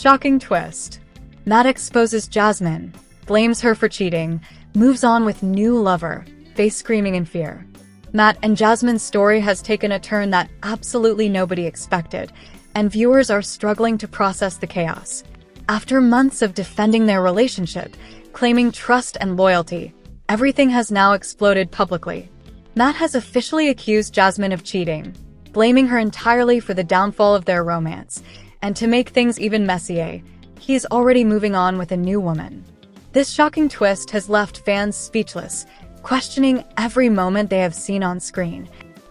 Shocking twist. Matt exposes Jasmine, blames her for cheating, moves on with new lover, face screaming in fear. Matt and Jasmine's story has taken a turn that absolutely nobody expected, and viewers are struggling to process the chaos. After months of defending their relationship, claiming trust and loyalty, everything has now exploded publicly. Matt has officially accused Jasmine of cheating, blaming her entirely for the downfall of their romance, and to make things even messier, he is already moving on with a new woman. This shocking twist has left fans speechless, questioning every moment they have seen on screen.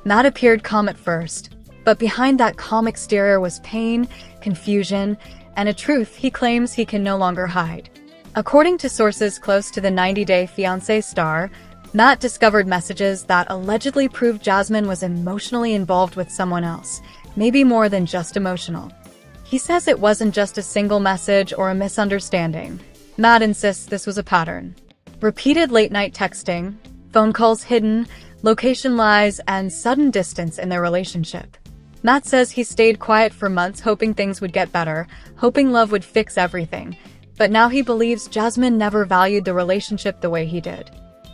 Matt appeared calm at first, but behind that calm exterior was pain, confusion, and a truth he claims he can no longer hide. According to sources close to the 90-Day Fiancé star, Matt discovered messages that allegedly proved Jasmine was emotionally involved with someone else, maybe more than just emotional. He says it wasn't just a single message or a misunderstanding. Matt insists this was a pattern. Repeated late-night texting, phone calls hidden, location lies, and sudden distance in their relationship. Matt says he stayed quiet for months hoping things would get better, hoping love would fix everything. But now he believes Jasmine never valued the relationship the way he did.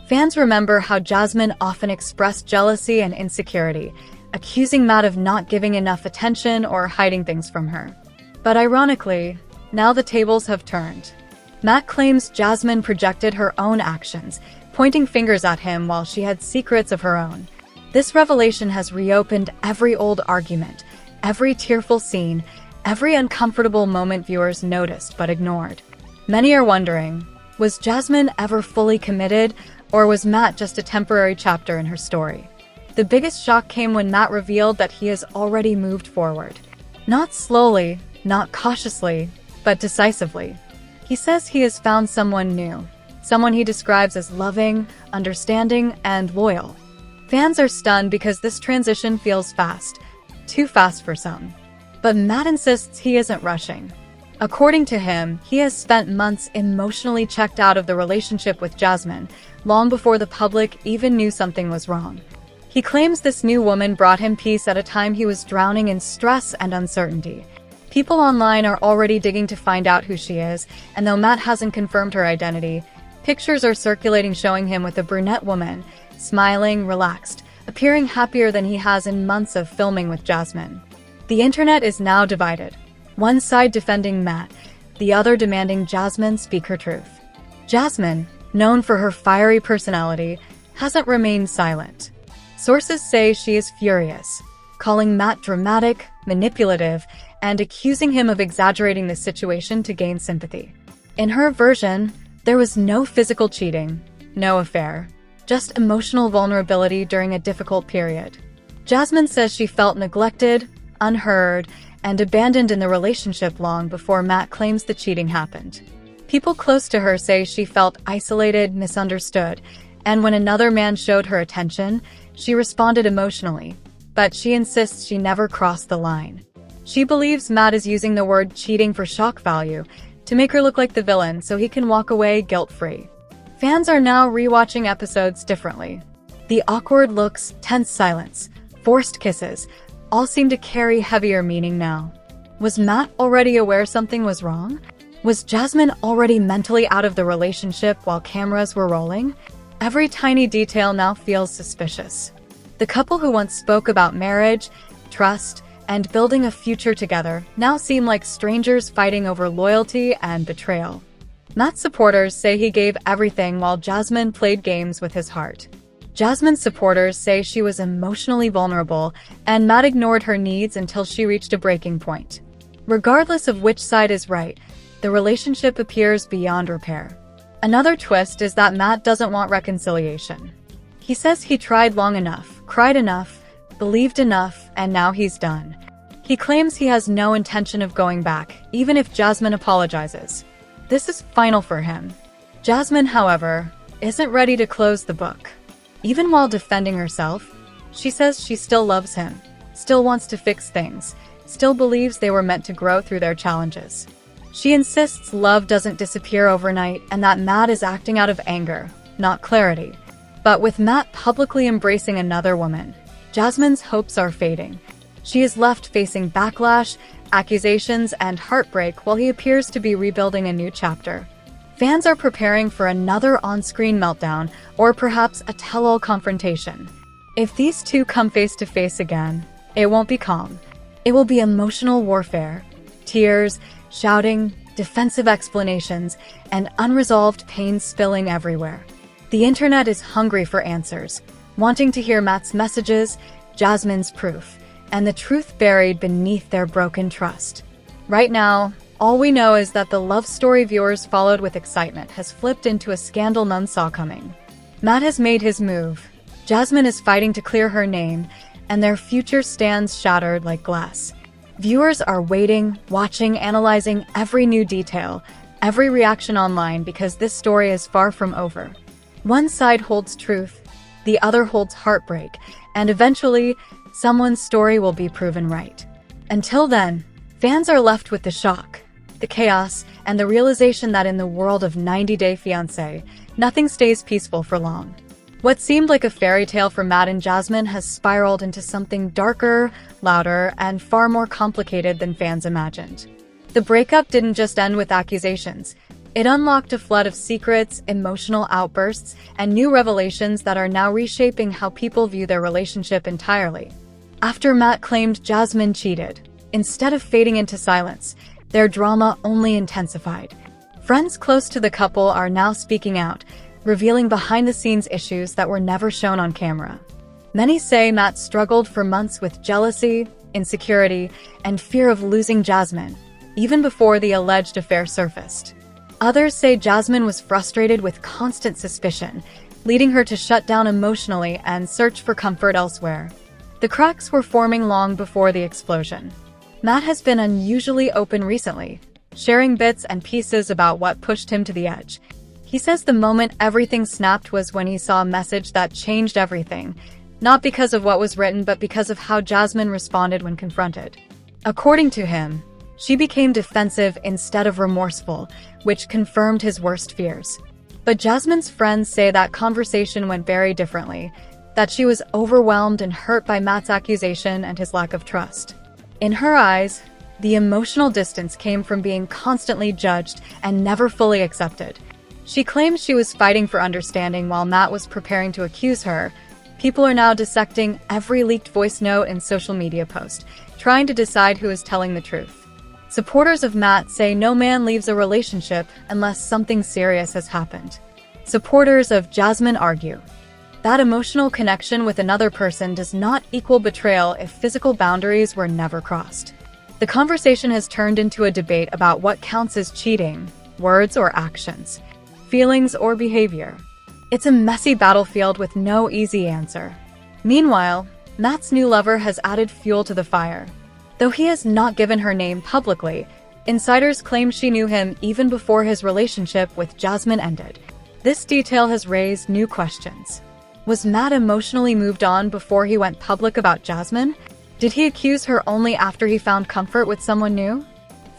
Fans remember how Jasmine often expressed jealousy and insecurity, accusing Matt of not giving enough attention or hiding things from her. But ironically, now the tables have turned. Matt claims Jasmine projected her own actions, pointing fingers at him while she had secrets of her own. This revelation has reopened every old argument, every tearful scene, every uncomfortable moment viewers noticed but ignored. Many are wondering, was Jasmine ever fully committed, or was Matt just a temporary chapter in her story? The biggest shock came when Matt revealed that he has already moved forward. Not slowly, not cautiously, but decisively. He says he has found someone new, someone he describes as loving, understanding, and loyal. Fans are stunned because this transition feels fast, too fast for some. But Matt insists he isn't rushing. According to him, he has spent months emotionally checked out of the relationship with Jasmine, long before the public even knew something was wrong. He claims this new woman brought him peace at a time he was drowning in stress and uncertainty. People online are already digging to find out who she is, and though Matt hasn't confirmed her identity, pictures are circulating showing him with a brunette woman, smiling, relaxed, appearing happier than he has in months of filming with Jasmine. The internet is now divided. One side defending Matt, the other demanding Jasmine speak her truth. Jasmine, known for her fiery personality, hasn't remained silent. Sources say she is furious, calling Matt dramatic, manipulative, and accusing him of exaggerating the situation to gain sympathy. In her version, there was no physical cheating, no affair, just emotional vulnerability during a difficult period. Jasmine says she felt neglected, unheard, and abandoned in the relationship long before Matt claims the cheating happened. People close to her say she felt isolated, misunderstood, and when another man showed her attention, she responded emotionally, but she insists she never crossed the line. She believes Matt is using the word cheating for shock value, to make her look like the villain so he can walk away guilt-free. Fans are now rewatching episodes differently. The awkward looks, tense silence, forced kisses, all seem to carry heavier meaning now. Was Matt already aware something was wrong? Was Jasmine already mentally out of the relationship while cameras were rolling? Every tiny detail now feels suspicious. The couple who once spoke about marriage, trust, and building a future together now seem like strangers fighting over loyalty and betrayal. Matt's supporters say he gave everything while Jasmine played games with his heart. Jasmine's supporters say she was emotionally vulnerable, and Matt ignored her needs until she reached a breaking point. Regardless of which side is right, the relationship appears beyond repair. Another twist is that Matt doesn't want reconciliation. He says he tried long enough, cried enough, believed enough, and now he's done. He claims he has no intention of going back, even if Jasmine apologizes. This is final for him. Jasmine, however, isn't ready to close the book. Even while defending herself, she says she still loves him, still wants to fix things, still believes they were meant to grow through their challenges. She insists love doesn't disappear overnight and that Matt is acting out of anger, not clarity. But with Matt publicly embracing another woman, Jasmine's hopes are fading. She is left facing backlash, accusations, and heartbreak while he appears to be rebuilding a new chapter. Fans are preparing for another on-screen meltdown or perhaps a tell-all confrontation. If these two come face to face again, it won't be calm. It will be emotional warfare, tears, shouting, defensive explanations, and unresolved pain spilling everywhere. The internet is hungry for answers, wanting to hear Matt's messages, Jasmine's proof, and the truth buried beneath their broken trust. Right now, all we know is that the love story viewers followed with excitement has flipped into a scandal none saw coming. Matt has made his move, Jasmine is fighting to clear her name, and their future stands shattered like glass. Viewers are waiting, watching, analyzing every new detail, every reaction online because this story is far from over. One side holds truth, the other holds heartbreak, and eventually, someone's story will be proven right. Until then, fans are left with the shock, the chaos, and the realization that in the world of 90 Day Fiancé, nothing stays peaceful for long. What seemed like a fairy tale for Matt and Jasmine has spiraled into something darker, louder, and far more complicated than fans imagined. The breakup didn't just end with accusations. It unlocked a flood of secrets, emotional outbursts, and new revelations that are now reshaping how people view their relationship entirely. After Matt claimed Jasmine cheated, instead of fading into silence, their drama only intensified. Friends close to the couple are now speaking out, revealing behind-the-scenes issues that were never shown on camera. Many say Matt struggled for months with jealousy, insecurity, and fear of losing Jasmine, even before the alleged affair surfaced. Others say Jasmine was frustrated with constant suspicion, leading her to shut down emotionally and search for comfort elsewhere. The cracks were forming long before the explosion. Matt has been unusually open recently, sharing bits and pieces about what pushed him to the edge. He says the moment everything snapped was when he saw a message that changed everything, not because of what was written but because of how Jasmine responded when confronted. According to him, she became defensive instead of remorseful, which confirmed his worst fears. But Jasmine's friends say that conversation went very differently, that she was overwhelmed and hurt by Matt's accusation and his lack of trust. In her eyes, the emotional distance came from being constantly judged and never fully accepted. She claims she was fighting for understanding while Matt was preparing to accuse her. People are now dissecting every leaked voice note and social media post, trying to decide who is telling the truth. Supporters of Matt say no man leaves a relationship unless something serious has happened. Supporters of Jasmine argue that emotional connection with another person does not equal betrayal if physical boundaries were never crossed. The conversation has turned into a debate about what counts as cheating, words or actions, feelings or behavior. It's a messy battlefield with no easy answer. Meanwhile, Matt's new lover has added fuel to the fire. Though he has not given her name publicly, insiders claim she knew him even before his relationship with Jasmine ended. This detail has raised new questions. Was Matt emotionally moved on before he went public about Jasmine? Did he accuse her only after he found comfort with someone new?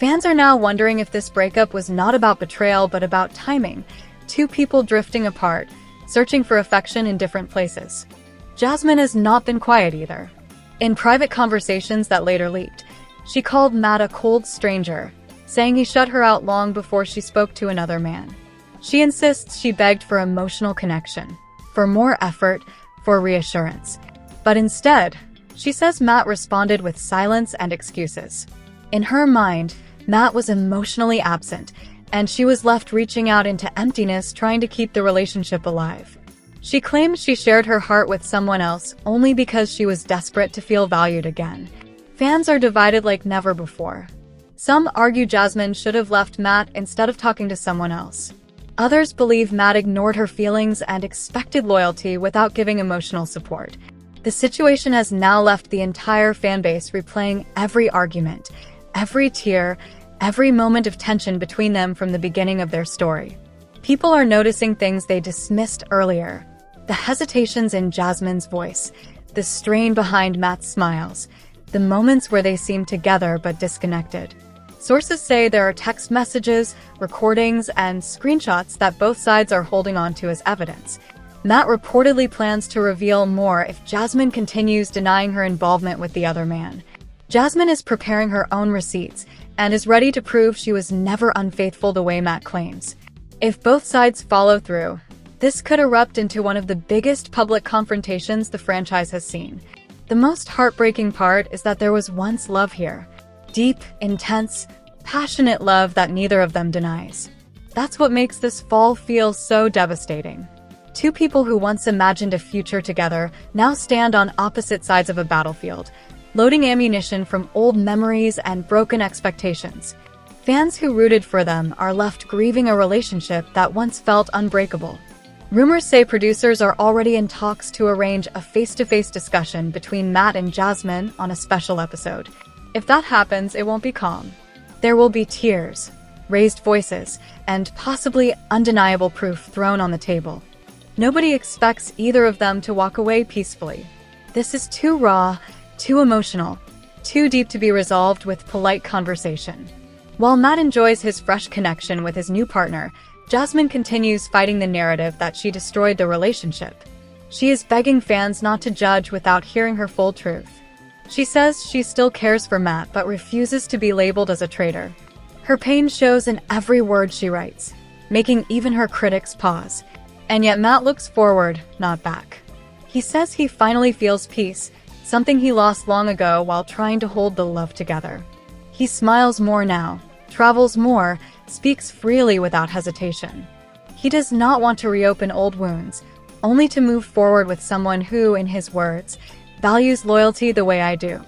Fans are now wondering if this breakup was not about betrayal but about timing, two people drifting apart, searching for affection in different places. Jasmine has not been quiet either. In private conversations that later leaked, she called Matt a cold stranger, saying he shut her out long before she spoke to another man. She insists she begged for emotional connection, for more effort, for reassurance. But instead, she says Matt responded with silence and excuses. In her mind, Matt was emotionally absent, and she was left reaching out into emptiness trying to keep the relationship alive. She claims she shared her heart with someone else only because she was desperate to feel valued again. Fans are divided like never before. Some argue Jasmine should have left Matt instead of talking to someone else. Others believe Matt ignored her feelings and expected loyalty without giving emotional support. The situation has now left the entire fanbase replaying every argument, every tear, every moment of tension between them from the beginning of their story. People are noticing things they dismissed earlier. The hesitations in Jasmine's voice, the strain behind Matt's smiles, the moments where they seem together but disconnected. Sources say there are text messages, recordings, and screenshots that both sides are holding on to as evidence. Matt reportedly plans to reveal more if Jasmine continues denying her involvement with the other man. Jasmine is preparing her own receipts and is ready to prove she was never unfaithful the way Matt claims. If both sides follow through, this could erupt into one of the biggest public confrontations the franchise has seen. The most heartbreaking part is that there was once love here. Deep, intense, passionate love that neither of them denies. That's what makes this fall feel so devastating. Two people who once imagined a future together now stand on opposite sides of a battlefield, loading ammunition from old memories and broken expectations. Fans who rooted for them are left grieving a relationship that once felt unbreakable. Rumors say producers are already in talks to arrange a face-to-face discussion between Matt and Jasmine on a special episode. If that happens, it won't be calm. There will be tears, raised voices, and possibly undeniable proof thrown on the table. Nobody expects either of them to walk away peacefully. This is too raw, too emotional, too deep to be resolved with polite conversation. While Matt enjoys his fresh connection with his new partner, Jasmine continues fighting the narrative that she destroyed the relationship. She is begging fans not to judge without hearing her full truth. She says she still cares for Matt but refuses to be labeled as a traitor. Her pain shows in every word she writes, making even her critics pause. And yet Matt looks forward, not back. He says he finally feels peace, something he lost long ago while trying to hold the love together. He smiles more now, travels more, speaks freely without hesitation. He does not want to reopen old wounds, only to move forward with someone who, in his words, values loyalty the way I do.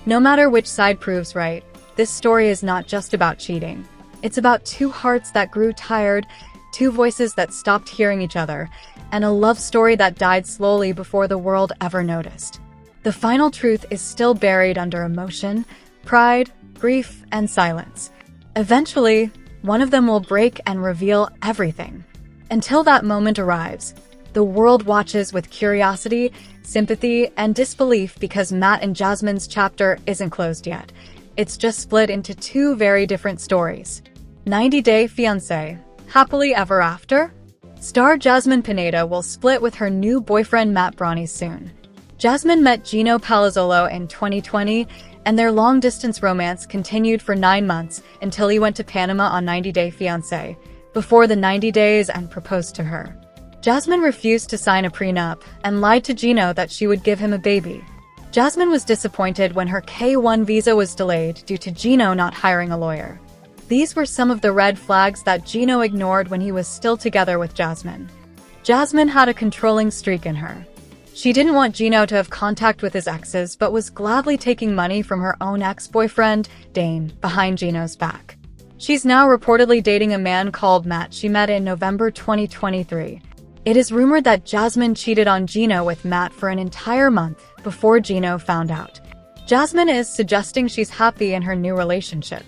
No matter which side proves right, this story is not just about cheating. It's about two hearts that grew tired, two voices that stopped hearing each other, and a love story that died slowly before the world ever noticed. The final truth is still buried under emotion, pride, grief, and silence. Eventually, one of them will break and reveal everything. Until that moment arrives, the world watches with curiosity, sympathy, and disbelief because Matt and Jasmine's chapter isn't closed yet. It's just split into two very different stories. 90 Day Fiancé, Happily Ever After? Star Jasmine Pineda will split with her new boyfriend Matt Brownie soon. Jasmine met Gino Palazzolo in 2020, and their long-distance romance continued for 9 months until he went to Panama on 90 Day Fiancé, before the 90 days and proposed to her. Jasmine refused to sign a prenup and lied to Gino that she would give him a baby. Jasmine was disappointed when her K-1 visa was delayed due to Gino not hiring a lawyer. These were some of the red flags that Gino ignored when he was still together with Jasmine. Jasmine had a controlling streak in her. She didn't want Gino to have contact with his exes, but was gladly taking money from her own ex-boyfriend, Dane, behind Gino's back. She's now reportedly dating a man called Matt she met in November 2023. It is rumored that Jasmine cheated on Gino with Matt for an entire month before Gino found out. Jasmine is suggesting she's happy in her new relationship.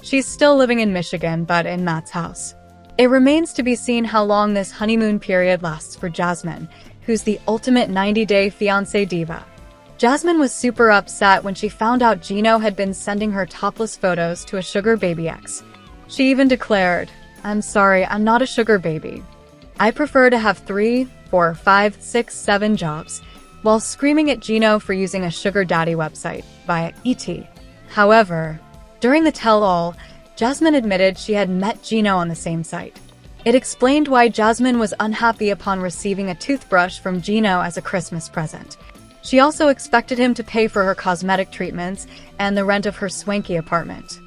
She's still living in Michigan, but in Matt's house. It remains to be seen how long this honeymoon period lasts for Jasmine, who's the ultimate 90-day fiancé diva. Jasmine was super upset when she found out Gino had been sending her topless photos to a sugar baby ex. She even declared, "I'm sorry, I'm not a sugar baby. I prefer to have 3, 4, 5, 6, 7 jobs," while screaming at Gino for using a sugar daddy website via ET. However, during the tell-all, Jasmine admitted she had met Gino on the same site. It explained why Jasmine was unhappy upon receiving a toothbrush from Gino as a Christmas present. She also expected him to pay for her cosmetic treatments and the rent of her swanky apartment.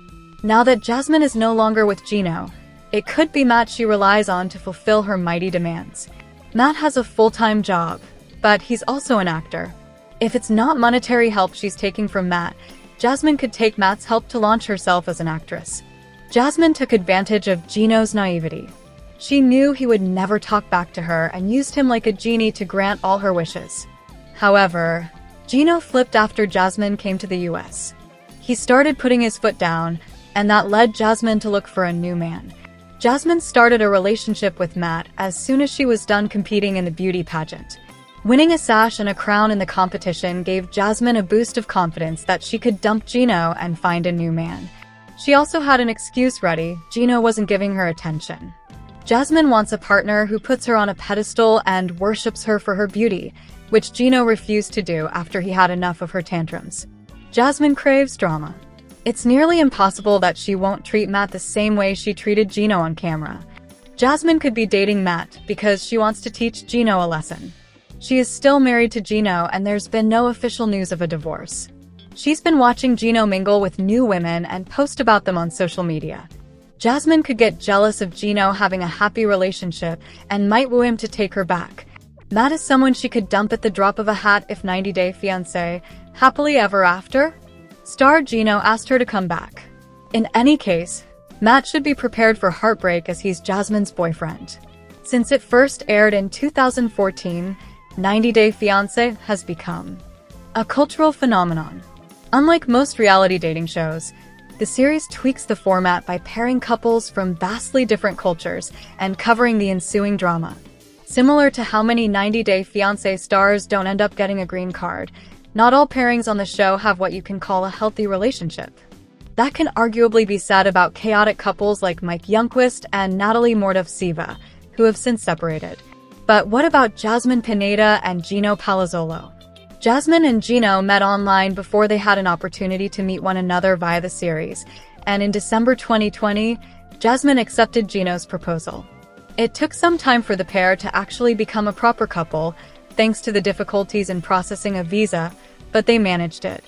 Now that Jasmine is no longer with Gino, it could be Matt she relies on to fulfill her mighty demands. Matt has a full-time job, but he's also an actor. If it's not monetary help she's taking from Matt, Jasmine could take Matt's help to launch herself as an actress. Jasmine took advantage of Gino's naivety. She knew he would never talk back to her and used him like a genie to grant all her wishes. However, Gino flipped after Jasmine came to the US. He started putting his foot down, and that led Jasmine to look for a new man. Jasmine started a relationship with Matt as soon as she was done competing in the beauty pageant. Winning a sash and a crown in the competition gave Jasmine a boost of confidence that she could dump Gino and find a new man. She also had an excuse ready: Gino wasn't giving her attention. Jasmine wants a partner who puts her on a pedestal and worships her for her beauty, which Gino refused to do after he had enough of her tantrums. Jasmine craves drama. It's nearly impossible that she won't treat Matt the same way she treated Gino on camera. Jasmine could be dating Matt because she wants to teach Gino a lesson. She is still married to Gino and there's been no official news of a divorce. She's been watching Gino mingle with new women and post about them on social media. Jasmine could get jealous of Gino having a happy relationship and might woo him to take her back. Matt is someone she could dump at the drop of a hat if 90 Day Fiancé Happily Ever After star Gino asked her to come back. In any case, Matt should be prepared for heartbreak as he's Jasmine's boyfriend. Since it first aired in 2014, 90 Day Fiancé has become a cultural phenomenon. Unlike most reality dating shows, the series tweaks the format by pairing couples from vastly different cultures and covering the ensuing drama. Similar to how many 90 Day Fiancé stars don't end up getting a green card, not all pairings on the show have what you can call a healthy relationship. That can arguably be said about chaotic couples like Mike Youngquist and Natalie Mordov-Siva, who have since separated. But what about Jasmine Pineda and Gino Palazzolo? Jasmine and Gino met online before they had an opportunity to meet one another via the series, and in December 2020, Jasmine accepted Gino's proposal. It took some time for the pair to actually become a proper couple, thanks to the difficulties in processing a visa, but they managed it.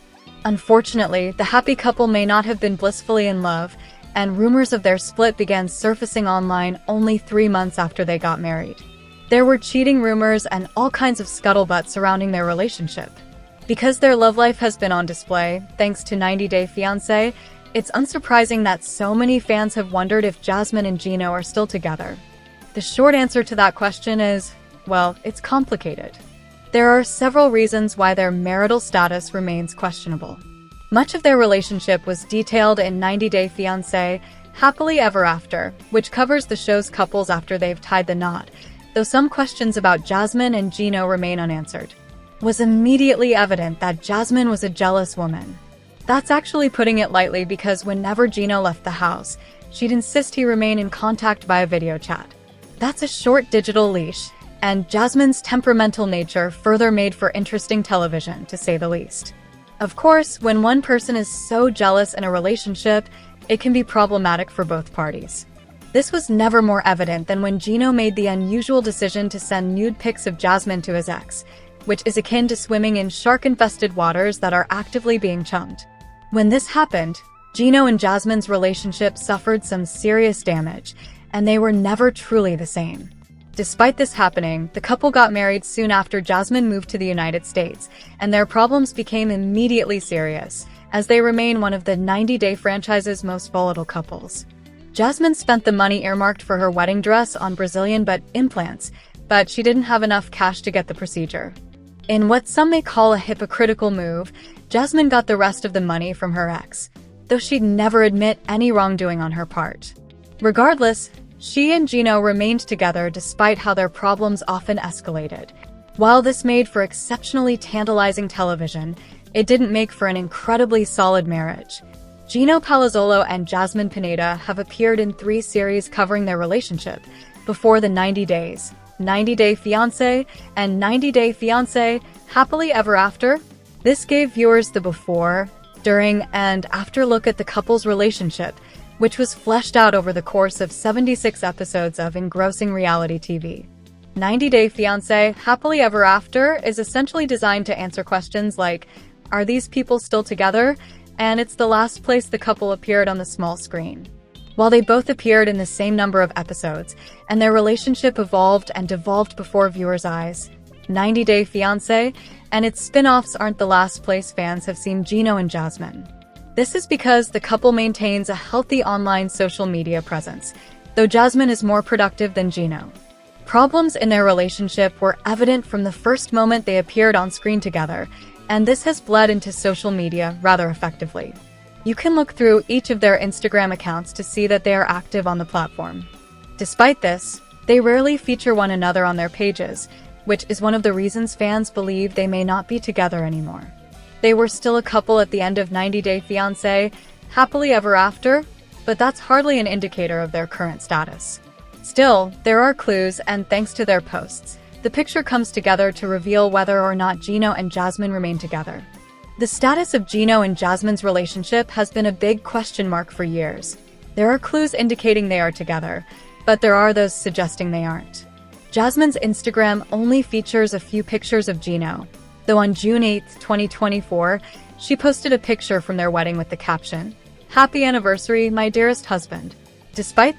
Unfortunately, the happy couple may not have been blissfully in love, and rumors of their split began surfacing online only 3 months after they got married. There were cheating rumors and all kinds of scuttlebutt surrounding their relationship. Because their love life has been on display, thanks to 90 Day Fiancé, it's unsurprising that so many fans have wondered if Jasmine and Gino are still together. The short answer to that question is, well, it's complicated. There are several reasons why their marital status remains questionable. Much of their relationship was detailed in 90 Day Fiancé Happily Ever After, which covers the show's couples after they've tied the knot, though some questions about Jasmine and Gino remain unanswered. It was immediately evident that Jasmine was a jealous woman. That's actually putting it lightly because whenever Gino left the house, she'd insist he remain in contact via video chat. That's a short digital leash, and Jasmine's temperamental nature further made for interesting television, to say the least. Of course, when one person is so jealous in a relationship, it can be problematic for both parties. This was never more evident than when Gino made the unusual decision to send nude pics of Jasmine to his ex, which is akin to swimming in shark-infested waters that are actively being chummed. When this happened, Gino and Jasmine's relationship suffered some serious damage, and they were never truly the same. Despite this happening, the couple got married soon after Jasmine moved to the United States, and their problems became immediately serious, as they remain one of the 90 Day franchise's most volatile couples. Jasmine spent the money earmarked for her wedding dress on Brazilian butt implants, but she didn't have enough cash to get the procedure. In what some may call a hypocritical move, Jasmine got the rest of the money from her ex, though she'd never admit any wrongdoing on her part. Regardless, she and Gino remained together despite how their problems often escalated. While this made for exceptionally tantalizing television, it didn't make for an incredibly solid marriage. Gino Palazzolo and Jasmine Pineda have appeared in 3 series covering their relationship before the 90 Days, 90 Day Fiancé, and 90 Day Fiancé Happily Ever After. This gave viewers the before, during, and after look at the couple's relationship, which was fleshed out over the course of 76 episodes of engrossing reality TV. 90 Day Fiancé Happily Ever After is essentially designed to answer questions like, are these people still together? And it's the last place the couple appeared on the small screen. While they both appeared in the same number of episodes, and their relationship evolved and devolved before viewers' eyes, 90 Day Fiancé and its spin-offs aren't the last place fans have seen Gino and Jasmine. This is because the couple maintains a healthy online social media presence, though Jasmine is more productive than Gino. Problems in their relationship were evident from the first moment they appeared on screen together, and this has bled into social media rather effectively. You can look through each of their Instagram accounts to see that they are active on the platform. Despite this, they rarely feature one another on their pages, which is one of the reasons fans believe they may not be together anymore. They were still a couple at the end of 90 Day Fiancé Happily Ever After, but that's hardly an indicator of their current status. Still, there are clues, and thanks to their posts, the picture comes together to reveal whether or not Gino and Jasmine remain together. The status of Gino and Jasmine's relationship has been a big question mark for years. There are clues indicating they are together, but there are those suggesting they aren't. Jasmine's Instagram only features a few pictures of Gino, though on June 8, 2024, she posted a picture from their wedding with the caption, "Happy anniversary, my dearest husband." Despite